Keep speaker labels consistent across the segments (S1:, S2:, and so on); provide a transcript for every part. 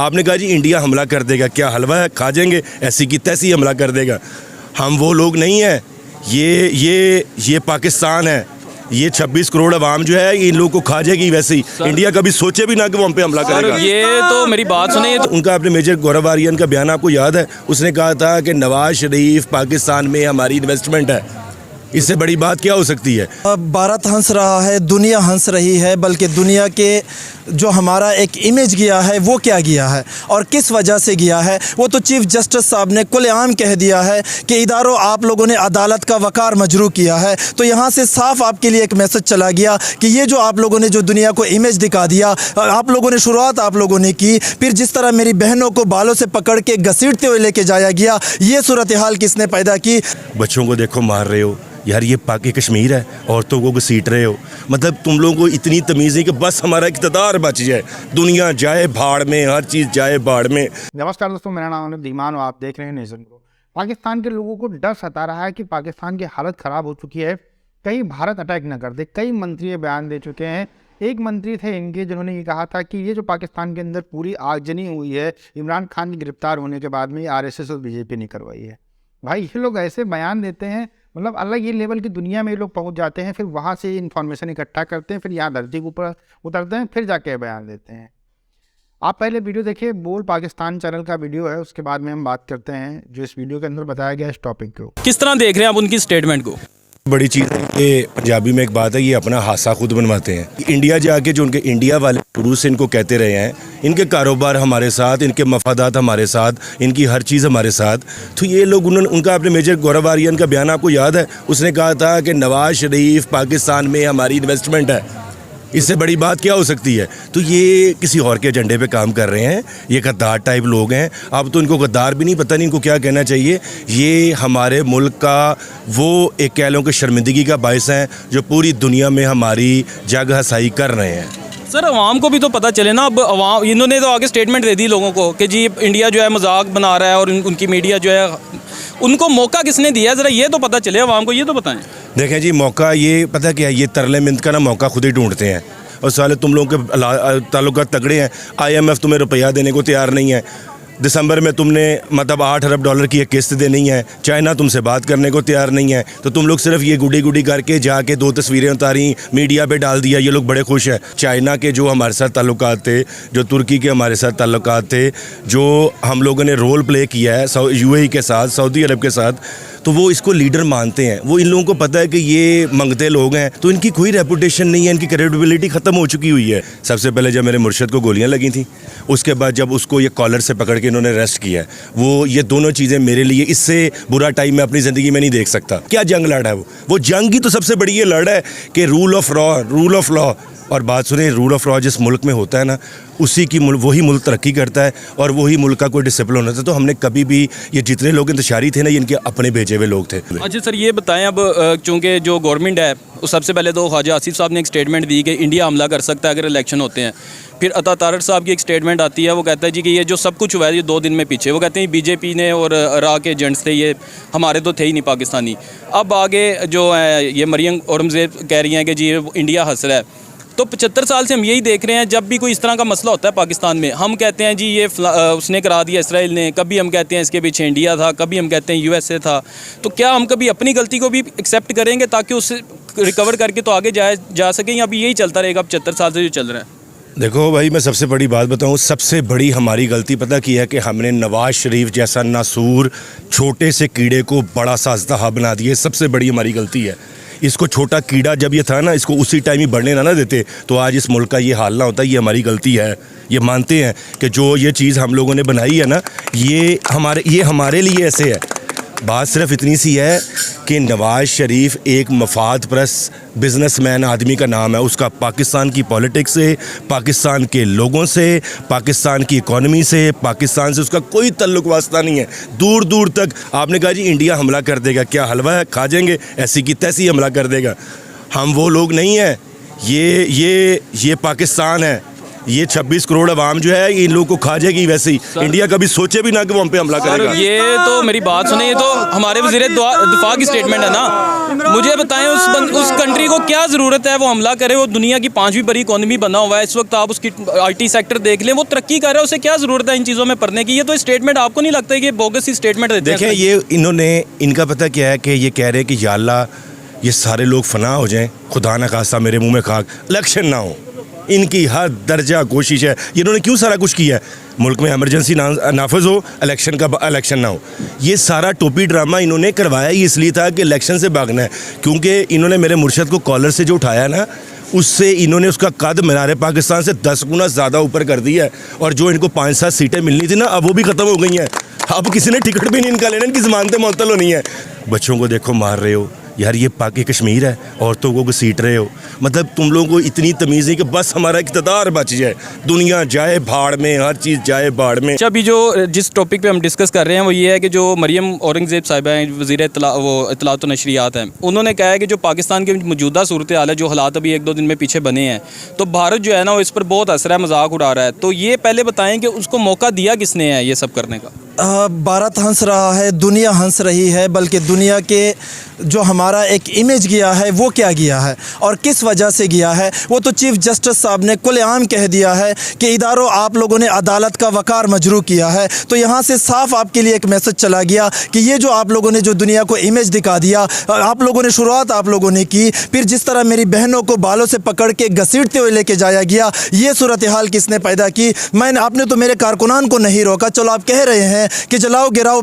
S1: आपने कहा जी इंडिया हमला कर देगा, क्या हलवा है खा जाएंगे, ऐसी की तैसी हमला कर देगा। हम वो लोग नहीं हैं, ये पाकिस्तान है, ये 26 करोड़ अवाम जो है इन लोगों को खा जाएगी। वैसे ही इंडिया कभी सोचे भी ना कि वो हम पे हमला करेगा।
S2: ये तो मेरी बात सुनिए।
S1: तो उनका अपने मेजर गौरव आर्यन का बयान आपको याद है, उसने कहा था कि नवाज शरीफ पाकिस्तान में हमारी इन्वेस्टमेंट है, इससे बड़ी बात क्या हो सकती है।
S3: भारत हंस रहा है, दुनिया हंस रही है, बल्कि दुनिया के जो हमारा एक इमेज गया है वो क्या गया है और किस वजह से गया है, वो तो चीफ़ जस्टिस साहब ने खुलेआम कह दिया है कि इदारों आप लोगों ने अदालत का वक़ार मजरू किया है। तो यहाँ से साफ आपके लिए एक मैसेज चला गया कि ये जो आप लोगों ने जो दुनिया को इमेज दिखा दिया, आप लोगों ने शुरुआत आप लोगों ने की, फिर जिस तरह मेरी बहनों को बालों से पकड़ के घसीटते हुए लेके जाया गया, ये सूरत हाल किसने पैदा की।
S1: बच्चों को देखो मार रहे हो यार, ये पाकि कश्मीर है, औरतों को घसीट रहे हो। मतलब तुम लोगों को इतनी तमीज़ नहीं कि बस हमारा इक़्तिदार बच जाए, दुनिया जाए भाड़ में, हर चीज़ जाए भाड़ में।
S4: नमस्कार दोस्तों, मेरा नाम है दीमान और आप देख रहे हैं नेशन ग्रो। पाकिस्तान के लोगों को डर सता रहा है कि पाकिस्तान की हालत ख़राब हो चुकी है, कहीं भारत अटैक न कर दे। कई मंत्री बयान दे चुके हैं। एक मंत्री थे इनके जिन्होंने ये कहा था कि ये जो पाकिस्तान के अंदर पूरी आगजनी हुई है इमरान खान के गिरफ्तार होने के बाद में, आरएसएस और बीजेपी ने करवाई है। भाई ये लोग ऐसे बयान देते हैं, मतलब अलग ये लेवल की दुनिया में ये लोग पहुंच जाते हैं, फिर वहाँ से इन्फॉर्मेशन इकट्ठा करते हैं, फिर यहाँ धरती के ऊपर उतरते हैं, फिर जाके बयान देते हैं। आप पहले वीडियो देखिए, बोल पाकिस्तान चैनल का वीडियो है, उसके बाद में हम बात करते हैं जो इस वीडियो के अंदर बताया गया इस टॉपिक को।
S2: किस तरह देख रहे हैं आप उनकी स्टेटमेंट को?
S1: बड़ी चीज़ है ये, पंजाबी में एक बात है, ये अपना हादसा खुद बनवाते हैं। इंडिया जाके जो उनके इंडिया वाले शुरू से इनको कहते रहे हैं, इनके कारोबार हमारे साथ, इनके मफादात हमारे साथ, इनकी हर चीज़ हमारे साथ, तो ये लोग उनका अपने मेजर गौरव आर्यन का बयान आपको याद है, उसने कहा था कि नवाज शरीफ पाकिस्तान में हमारी इन्वेस्टमेंट है, इससे बड़ी बात क्या हो सकती है। तो ये किसी और के एजेंडे पे काम कर रहे हैं, ये गद्दार टाइप लोग हैं। अब तो इनको गद्दार भी नहीं, पता नहीं इनको क्या कहना चाहिए। ये हमारे मुल्क का वो एक कह लो कि शर्मिंदगी का बायस हैं जो पूरी दुनिया में हमारी जग हसाई कर रहे हैं।
S2: सर अवाम को भी तो पता चले ना। अब अवाम, इन्होंने तो आगे स्टेटमेंट दे दी लोगों को कि जी इंडिया जो है मजाक बना रहा है और उनकी मीडिया जो है, उनको मौका किसने दिया, ज़रा ये तो पता चले अवाम को, ये तो बताएं।
S1: देखें जी, मौका ये पता क्या है, ये तरले मिन्त का ना मौका खुद ही ढूंढते हैं। और साले तुम लोगों के ताल्लुकात तगड़े हैं, IMF तुम्हें रुपया देने को तैयार नहीं है। दिसंबर में तुमने मतलब $8 अरब की एक किस्त देनी है, चाइना तुमसे बात करने को तैयार नहीं है, तो तुम लोग सिर्फ ये गुडी गुडी करके जाके 2 तस्वीरें उतारी, मीडिया पे डाल दिया, ये लोग बड़े खुश हैं। चाइना के जो हमारे साथ ताल्लुकात थे, जो तुर्की के हमारे साथ ताल्लुकात थे, जो हम लोगों ने रोल प्ले किया है UAE के साथ, सऊदी अरब के साथ, तो वो इसको लीडर मानते हैं। वो इन लोगों को पता है कि ये मंगते लोग हैं, तो इनकी कोई रेपुटेशन नहीं है, इनकी क्रेडिबिलिटी ख़त्म हो चुकी हुई है। सबसे पहले जब मेरे मुर्शद को गोलियां लगी थी, उसके बाद जब उसको ये कॉलर से पकड़ के इन्होंने अरेस्ट किया, वो ये दोनों चीज़ें मेरे लिए इससे बुरा टाइम मैं अपनी ज़िंदगी में नहीं देख सकता। क्या जंग लड़ा है वो जंग ही तो सबसे बड़ी ये लड़ है कि रूल ऑफ लॉ। और बात सुने, रूल ऑफ लॉ जिस मुल्क में होता है ना, उसी की वही मुल्क तरक्की करता है और वही मुल्क का कोई डिसिप्लिन होता है। तो हमने कभी भी, ये जितने लोग इंतशारी थे ना, ये इनके अपने भेजे हुए लोग थे।
S2: अच्छा सर, ये बताएं अब, चूँकि जो गवर्नमेंट है, सबसे पहले तो ख्वाजा आसिफ साहब ने एक स्टेटमेंट दी कि इंडिया हमला कर सकता है अगर इलेक्शन होते हैं। फिर अता तारड़ साहब की एक स्टेटमेंट आती है, वो कहता है जी कि ये जो सब कुछ हुआ है ये 2 दिन में पीछे, वो कहते हैं बीजेपी ने और इराक़ के एजेंट्स थे, ये हमारे तो थे ही नहीं पाकिस्तानी। अब आगे जो है ये मरियम औरंगज़ेब कह रही हैं कि जी इंडिया हंस रहा है। तो 75 साल से हम यही देख रहे हैं, जब भी कोई इस तरह का मसला होता है पाकिस्तान में, हम कहते हैं जी ये उसने करा दिया इसराइल ने, कभी हम कहते हैं इसके पीछे इंडिया था, कभी हम कहते हैं USA था। तो क्या हम कभी अपनी गलती को भी एक्सेप्ट करेंगे ताकि उससे रिकवर करके तो आगे जा सकें, या अभी यही चलता रहेगा अब 75 साल से जो चल रहा है?
S1: देखो भाई, मैं सबसे बड़ी बात बताऊं, सबसे बड़ी हमारी गलती पता की है कि हमने नवाज शरीफ जैसा नासूर छोटे से कीड़े को बड़ा सा अजदहा बना दिया। सबसे बड़ी हमारी गलती है। इसको छोटा कीड़ा जब ये था ना, इसको उसी टाइम ही बढ़ने ना देते तो आज इस मुल्क का ये हाल ना होता। ये हमारी गलती है, ये मानते हैं कि जो ये चीज़ हम लोगों ने बनाई है ना, ये हमारे लिए ऐसे है। बात सिर्फ इतनी सी है कि नवाज शरीफ एक मफाद परस्त बिजनेसमैन आदमी का नाम है। उसका पाकिस्तान की पॉलिटिक्स से, पाकिस्तान के लोगों से, पाकिस्तान की इकॉनमी से, पाकिस्तान से उसका कोई तल्लुक वास्ता नहीं है दूर दूर तक। आपने कहा जी इंडिया हमला कर देगा, क्या हलवा है खा जाएंगे, ऐसी की तैसी हमला कर देगा। हम वो लोग नहीं हैं, ये पाकिस्तान है, ये 26 करोड़ अवाम जो है इन लोगों को खा जाएगी वैसे ही। इंडिया कभी सोचे भी ना कि वो हम पे हमला
S2: सर
S1: करेगा।
S2: ये तो मेरी बात सुने, ये तो हमारे वज़ीर दिफा की स्टेटमेंट है ना। मुझे बताएं उस कंट्री को क्या ज़रूरत है वो हमला करे? वो दुनिया की 5वीं बड़ी इकॉनमी बना हुआ है इस वक्त, आप उसकी IT सेक्टर देख लें, वो तरक्की कर रहा है, उसे क्या ज़रूरत है इन चीज़ों में पढ़ने की? ये तो स्टेटमेंट आपको नहीं लगता है कि बोगस सी स्टेटमेंट देते हैं?
S1: देखें ये इनका पता क्या है कि ये कह रहे हैं कि या अल्लाह ये सारे लोग फना हो जाएं, खुदा ना खास्ता मेरे मुंह में खाक, इलेक्शन ना हो। इनकी हर दर्जा कोशिश है। इन्होंने क्यों सारा कुछ किया है? मुल्क में इमरजेंसी नाफिज हो, इलेक्शन ना हो। ये सारा टोपी ड्रामा इन्होंने करवाया ही इसलिए था कि इलेक्शन से भागना है, क्योंकि इन्होंने मेरे मुर्शद को कॉलर से जो उठाया ना, उससे इन्होंने उसका कद मीनार पाकिस्तान से 10 गुना ज़्यादा ऊपर कर दिया है। और जो इनको 5-7 सीटें मिलनी थी ना, अब वो भी ख़त्म हो गई हैं। अब किसी ने टिकट भी नहीं इनका लेना, इनकी ज़मानतें मुअत्तल होनी है। बच्चों को देखो मार रहे हो यार, ये पाकि कश्मीर है, औरतों को घसीट रहे हो। मतलब तुम लोगों को इतनी तमीज़ नहीं कि बस हमारा इक़्तिदार बच जाए, दुनिया जाए भाड़ में, हर चीज़ जाए भाड़ में।
S2: अच्छा, अभी जो जिस टॉपिक पे हम डिस्कस कर रहे हैं वो ये है कि जो मरियम औरंगज़ेब साहिबा हैं, वज़ीर इत्तलात व नशरियात हैं, उन्होंने कहा है कि जो पाकिस्तान की मौजूदा सूरत हाल है, जो हालात अभी 1-2 दिन में पीछे बने हैं, तो भारत जो है ना वो इस पर बहुत असर है, मजाक उड़ा रहा है। तो ये पहले बताएं कि उसको मौका दिया किसने है ये सब करने का?
S3: भारत हंस रहा है, दुनिया हंस रही है, बल्कि दुनिया के जो हमारा एक इमेज गया है वो क्या गया है और किस वजह से गया है, वो तो चीफ़ जस्टिस साहब ने खुलेआम कह दिया है कि इदारों आप लोगों ने अदालत का वक़ार मजरू किया है। तो यहाँ से साफ आपके लिए एक मैसेज चला गया कि ये जो आप लोगों ने जो दुनिया को इमेज दिखा दिया, आप लोगों ने शुरुआत आप लोगों ने की, फिर जिस तरह मेरी बहनों को बालों से पकड़ के घसीटते हुए लेके जाया गया, ये सूरत हाल किसने पैदा की? आपने तो मेरे कारकुनान को नहीं रोका। चलो आप कह रहे हैं कि जलाओ गिराओ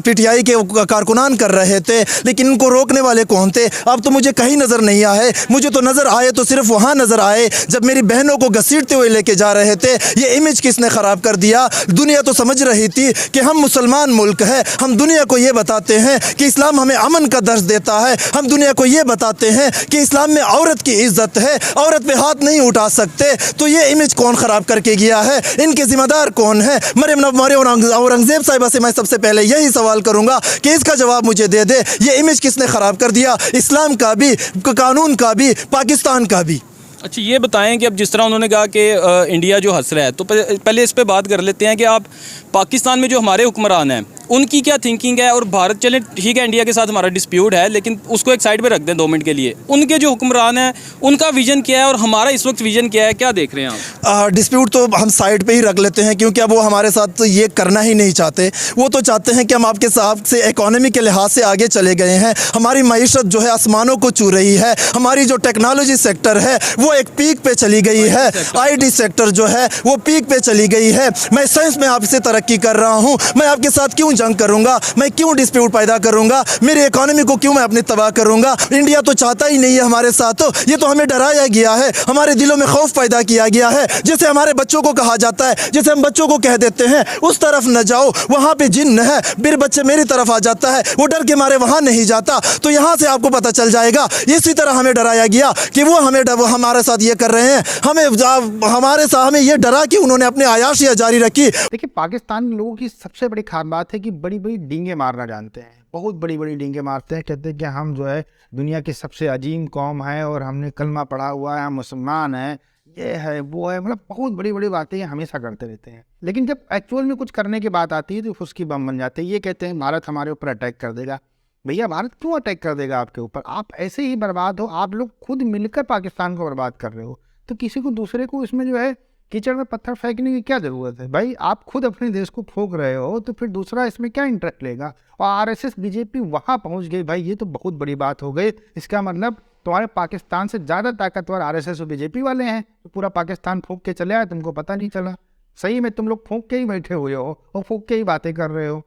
S3: PTI के कारकुनान कर रहे थे, लेकिन इनको रोकने वाले कौन थे? अब तो मुझे कहीं नज़र नहीं आए। मुझे तो नज़र आए तो सिर्फ वहाँ नज़र आए जब मेरी बहनों को घसीटते हुए लेके जा रहे थे। ये इमेज किसने ख़राब कर दिया? दुनिया तो समझ रही थी कि हम मुसलमान मुल्क है, हम दुनिया को ये बताते हैं कि इस्लाम हमें अमन का दर्ज देता है, हम दुनिया को ये बताते हैं कि इस्लाम में औरत की इज़्ज़त है, औरत पे हाथ नहीं उठा सकते। तो ये इमेज कौन ख़राब करके गया है? इनके ज़िम्मेदार कौन है? मरियम औरंगज़ेब साहिबा से मैं सबसे पहले यही सवाल करूंगा कि इसका जवाब मुझे दे दे। ये इमेज किसने ख़राब कर दिया? इस्लाम का भी, कानून का भी, पाकिस्तान का भी।
S2: अच्छा, ये बताएं कि अब जिस तरह उन्होंने कहा कि इंडिया जो हंस रहा है, तो पहले इस पे बात कर लेते हैं कि आप पाकिस्तान में जो हमारे हुक्मरान हैं उनकी क्या थिंकिंग है, और भारत, चले ठीक है इंडिया के साथ हमारा डिस्प्यूट है, लेकिन उसको एक साइड पे रख दें 2 मिनट के लिए। उनके जो हुक्मरान हैं उनका विजन क्या है और हमारा इस वक्त विजन क्या है, क्या देख रहे हैं आप?
S3: डिस्प्यूट तो हम साइड पे ही रख लेते हैं, क्योंकि अब वो हमारे साथ तो ये करना ही नहीं चाहते। वो तो चाहते हैं कि हम आपके साथ से इकोनॉमी के लिहाज से आगे चले गए हैं, हमारी मईशत जो है आसमानों को छू रही है, हमारी जो टेक्नोलॉजी सेक्टर है वो एक पीक पे चली गई है, IT सेक्टर जो है वो पीक पे चली गई है। मैं साइंस में आपसे तरक्की कर रहा हूँ, मैं आपके साथ क्यों जंग करूंगा? मैं क्यों डिस्प्यूट पैदा करूंगा? मेरी इकोनॉमी को क्यों मैं अपनी तबाह करूंगा? इंडिया तो चाहता ही नहीं है हमारे साथ। ये तो हमें डराया गया है, हमारे दिलों में खौफ पैदा किया गया है। जैसे हमारे बच्चों को कहा जाता है, जैसे हम बच्चों को कह देते हैं उस तरफ न जाओ वहाँ पे जिन्न है, फिर बच्चे मेरी तरफ आ जाता है, वो डर के मारे वहाँ नहीं जाता। तो यहाँ से आपको पता चल जाएगा, इसी तरह हमें डराया गया कि वो हमारे साथ ये कर रहे हैं, हमें ये डरा कि उन्होंने अपने आयाशियाँ जारी रखी।
S4: देखिए, पाकिस्तान लोगों की सबसे बड़ी खास बात है कि बड़ी बड़ी डींगे मारना जानते हैं, बहुत बड़ी बड़ी डींगे मारते हैं। कहते हैं कि हम जो है दुनिया की सबसे अजीम कौम है और हमने कलमा पढ़ा हुआ है, हम मुसलमान हैं, ये है वो है, मतलब बहुत बड़ी बड़ी बातें ये हमेशा करते रहते हैं। लेकिन जब एक्चुअल में कुछ करने की बात आती है तो फुसकी बम बन जाते हैं। ये कहते हैं भारत हमारे ऊपर अटैक कर देगा। भैया, भारत क्यों अटैक कर देगा आपके ऊपर? आप ऐसे ही बर्बाद हो, आप लोग खुद मिलकर पाकिस्तान को बर्बाद कर रहे हो, तो किसी को दूसरे को इसमें जो है कीचड़ में पत्थर फेंकने की क्या ज़रूरत है? भाई, आप खुद अपने देश को फूंक रहे हो तो फिर दूसरा इसमें क्या इंटरेस्ट लेगा? और RSS BJP वहाँ पहुँच गई, भाई ये तो बहुत बड़ी बात हो गई। इसका मतलब तुम्हारे पाकिस्तान से ज़्यादा ताकतवर RSS और BJP वाले हैं, तो पूरा पाकिस्तान फूंक के चले आए, तुमको पता नहीं चला। सही में तुम लोग फूंक के ही बैठे हुए हो और फूंक के ही बातें कर रहे हो।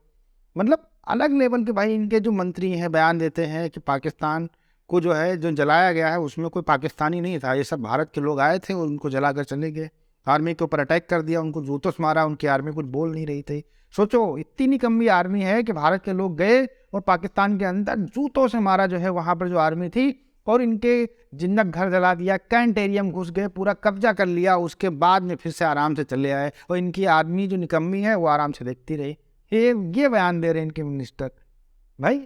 S4: मतलब अलग लेवल के भाई इनके जो मंत्री हैं बयान देते हैं कि पाकिस्तान को जो है जो जलाया गया है उसमें कोई पाकिस्तानी नहीं था, ये सब भारत के लोग आए थे और उनको जला कर चले गए। आर्मी के ऊपर अटैक कर दिया, उनको जूतों से मारा, उनकी आर्मी कुछ बोल नहीं रही थी। सोचो, इतनी निकम्मी आर्मी है कि भारत के लोग गए और पाकिस्तान के अंदर जूतों से मारा जो है वहाँ पर जो आर्मी थी, और इनके जिन्नत घर जला दिया, कैंट एरियम घुस गए, पूरा कब्जा कर लिया। उसके बाद में फिर से आराम से चले आए और इनकी आर्मी जो निकम्मी है वो आराम से देखती रही। ये बयान दे रहे हैं इनके मिनिस्टर। भाई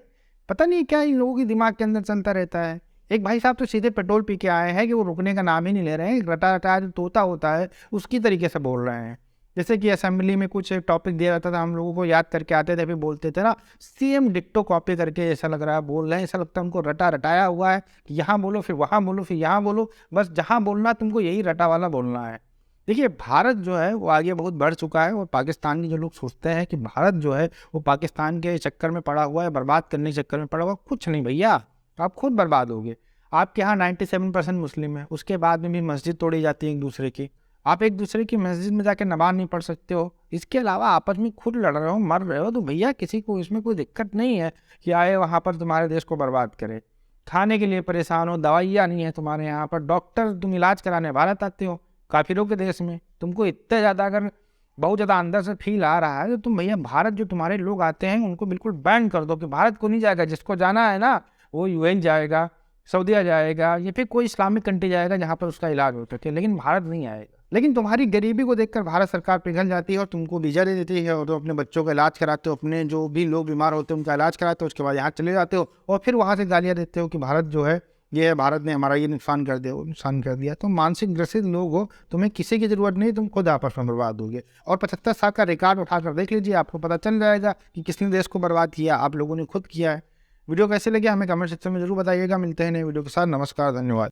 S4: पता नहीं क्या इन लोगों के दिमाग के अंदर चलता रहता है। एक भाई साहब तो सीधे पेट्रोल पी के आए हैं कि वो रुकने का नाम ही नहीं ले रहे हैं, रटा रटा जो तोता होता है उसकी तरीके से बोल रहे हैं। जैसे कि असेंबली में कुछ टॉपिक दिया जाता था, हम लोगों को याद करके आते थे, फिर बोलते थे ना सीएम डिक्टो कॉपी करके ऐसा लग रहा है बोल रहे हैं, ऐसा लगता है हमको रटा रटाया हुआ है कि यहाँ बोलो फिर वहाँ बोलो फिर यहाँ बोलो, बस जहाँ बोलना तुमको यही रटा वाला बोलना है। देखिए भारत जो है वो आगे बहुत बढ़ चुका है और पाकिस्तान के जो लोग सोचते हैं कि भारत जो है वो पाकिस्तान के चक्कर में पड़ा हुआ है, बर्बाद करने के चक्कर में पड़ा हुआ, कुछ नहीं भैया, आप खुद बर्बाद होगे। आपके यहाँ 97% मुस्लिम है, उसके बाद में भी मस्जिद तोड़ी जाती है एक दूसरे की, आप एक दूसरे की मस्जिद में जाके नमाज नहीं पढ़ सकते हो, इसके अलावा आपस में खुद लड़ रहे हो, मर रहे हो, तो भैया किसी को इसमें कोई दिक्कत नहीं है कि आए वहाँ पर तुम्हारे देश को बर्बाद करे। खाने के लिए परेशान हो, दवाइयाँ नहीं है तुम्हारे यहाँ पर, डॉक्टर तुम इलाज कराने भारत आते हो काफिरों के देश में, तुमको इतने ज़्यादा अगर बहुत ज़्यादा अंदर से फील आ रहा है तो तुम भैया भारत जो तुम्हारे लोग आते हैं उनको बिल्कुल बैन कर दो कि भारत को नहीं जाएगा, जिसको जाना है ना वो यूएन जाएगा, सऊदीया जाएगा या फिर कोई इस्लामिक कंट्री जाएगा जहाँ पर उसका इलाज हो सके, लेकिन भारत नहीं आएगा। लेकिन तुम्हारी गरीबी को देखकर भारत सरकार पिघल जाती है और तुमको वीज़ा दे देती है और तुम अपने बच्चों का इलाज कराते हो, अपने जो भी लोग बीमार होते हैं उनका इलाज कराते हो, उसके बाद यहाँ चले जाते हो और फिर वहाँ से गालियाँ देते हो कि भारत जो है ये है, भारत ने हमारा ये नुकसान कर दिया, वो नुकसान कर दिया। तो मानसिक ग्रसित लोग हो, तुम्हें किसी की ज़रूरत नहीं, तुम खुद आपस में बर्बाद होगे। और 75 साल का रिकॉर्ड उठाकर देख लीजिए, आपको पता चल जाएगा कि किसने देश को बर्बाद किया, आप लोगों ने खुद किया है। वीडियो कैसे लगे हमें कमेंट सेक्शन में जरूर बताइएगा। मिलते हैं नए वीडियो के साथ, नमस्कार, धन्यवाद।